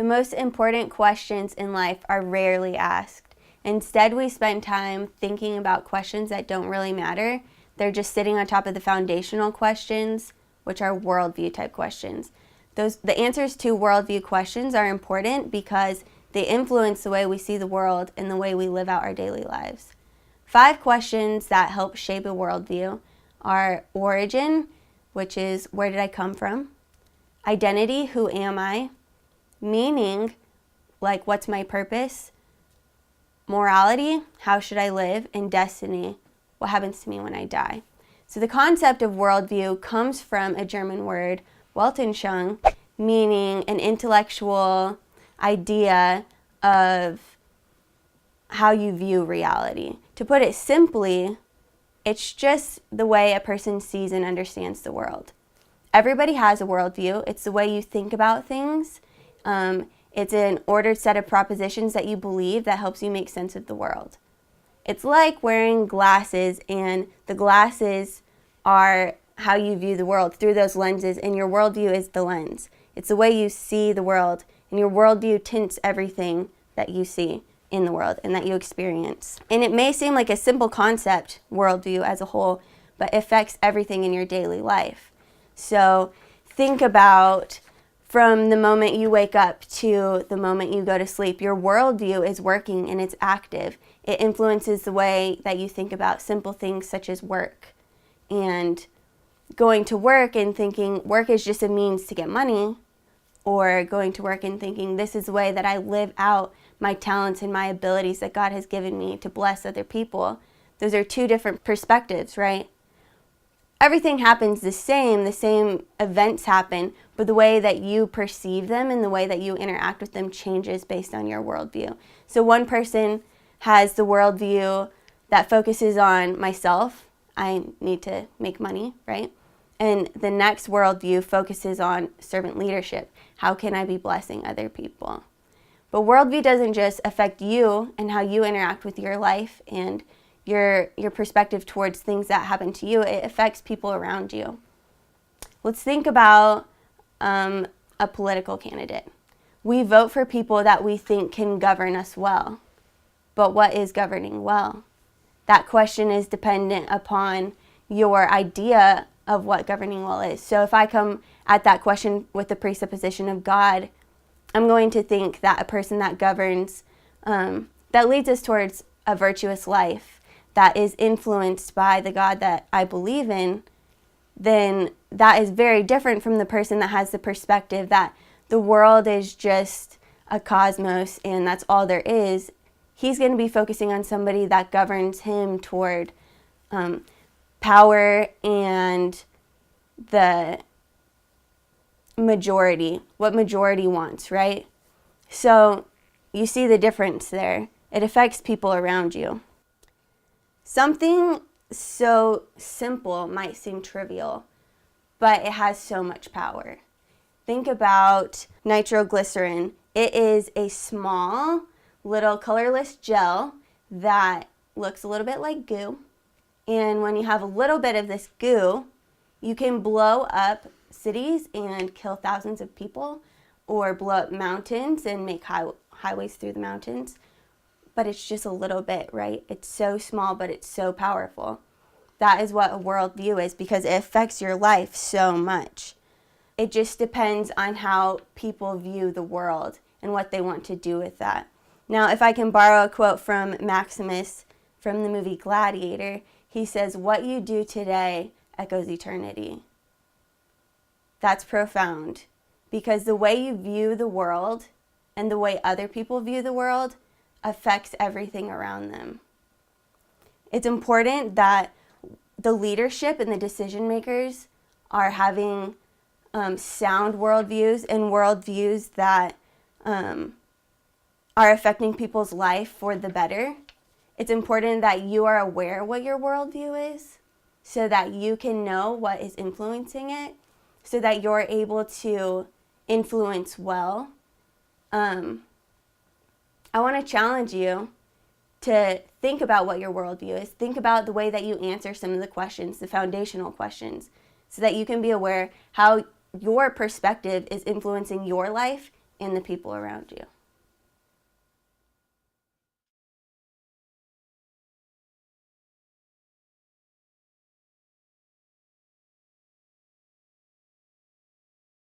The most important questions in life are rarely asked. Instead, we spend time thinking about questions that don't really matter. They're just sitting on top of the foundational questions, which are worldview type questions. The answers to worldview questions are important because they influence the way we see the world and the way we live out our daily lives. 5 questions that help shape a worldview are origin, which is where did I come from? Identity, who am I? Meaning, like what's my purpose? Morality, how should I live? And destiny, what happens to me when I die? So the concept of worldview comes from a German word, Weltanschauung, meaning an intellectual idea of how you view reality. To put it simply, it's just the way a person sees and understands the world. Everybody has a worldview. It's the way you think about things. It's an ordered set of propositions that you believe that helps you make sense of the world. It's like wearing glasses, and the glasses are how you view the world through those lenses, and your worldview is the lens. It's the way you see the world, and your worldview tints everything that you see in the world and that you experience. And it may seem like a simple concept, worldview as a whole, but it affects everything in your daily life. So think about from the moment you wake up to the moment you go to sleep, your worldview is working and it's active. It influences the way that you think about simple things such as work. And going to work and thinking work is just a means to get money, or going to work and thinking this is the way that I live out my talents and my abilities that God has given me to bless other people. Those are 2 different perspectives, right? Everything happens the same events happen, but the way that you perceive them and the way that you interact with them changes based on your worldview. So one person has the worldview that focuses on myself, I need to make money, right? And the next worldview focuses on servant leadership. How can I be blessing other people? But worldview doesn't just affect you and how you interact with your life and your perspective towards things that happen to you. It affects people around you. Let's think about a political candidate. We vote for people that we think can govern us well. But what is governing well? That question is dependent upon your idea of what governing well is. So if I come at that question with the presupposition of God, I'm going to think that a person that governs, that leads us towards a virtuous life, that is influenced by the God that I believe in, then that is very different from the person that has the perspective that the world is just a cosmos and that's all there is. He's going to be focusing on somebody that governs him toward power and the majority, what majority wants, right? So you see the difference there. It affects people around you. Something so simple might seem trivial, but it has so much power. Think about nitroglycerin. It is a small, little colorless gel that looks a little bit like goo. And when you have a little bit of this goo, you can blow up cities and kill thousands of people, or blow up mountains and make highways through the mountains. But it's just a little bit, right? It's so small, but it's so powerful. That is what a worldview is, because it affects your life so much. It just depends on how people view the world and what they want to do with that. Now, if I can borrow a quote from Maximus from the movie Gladiator, he says, "What you do today echoes eternity." That's profound, because the way you view the world and the way other people view the world affects everything around them. It's important that the leadership and the decision makers are having sound worldviews and worldviews that are affecting people's life for the better. It's important that you are aware what your worldview is so that you can know what is influencing it, so that you're able to influence well. I want to challenge you to think about what your worldview is. Think about the way that you answer some of the questions, the foundational questions, so that you can be aware how your perspective is influencing your life and the people around you.